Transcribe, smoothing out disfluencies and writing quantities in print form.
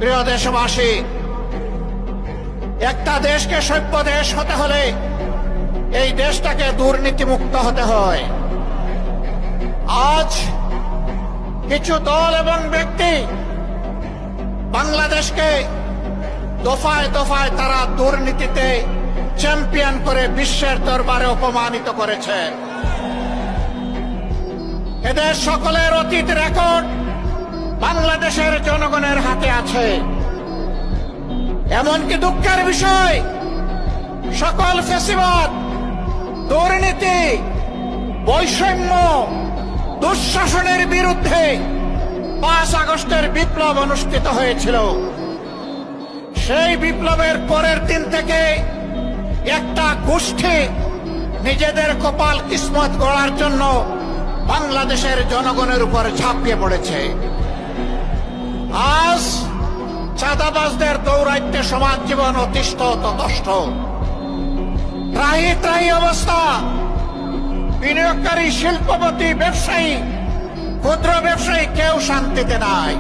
প্রিয় দেশবাসী, একটা দেশকে সভ্য দেশ হতে হলে এই দেশটাকে দুর্নীতিমুক্ত হতে হয়। আজ কিছু দল এবং ব্যক্তি বাংলাদেশকে দফায় দফায় তারা দুর্নীতিতে চ্যাম্পিয়ন করে বিশ্বের দরবারে অপমানিত করেছে। এদের সকলের অতীত রেকর্ড বাংলাদেশের জনগণের হাতে আছে। এমনকি দুঃখের বিষয়, সকল ফ্যাসিবাদ, দুর্নীতি, বৈষম্য, দুঃশাসনের বিরুদ্ধে 5 আগস্টের বিপ্লব অনুষ্ঠিত হয়েছিল। সেই বিপ্লবের পরের দিন থেকে একটা গোষ্ঠী নিজেদের কপাল কিসমত গড়ার জন্য বাংলাদেশের জনগণের উপর ঝাঁপিয়ে পড়েছে। আজ চাঁদাবাজদের দৌরাত্ম্যে সমাজ জীবন অতিষ্ঠ ততষ্ঠ, ত্রাহি ত্রাহি অবস্থা। বিনিয়োগকারী, শিল্পপতি, ব্যবসায়ী, ক্ষুদ্র ব্যবসায়ী কেউ শান্তিতে নাই।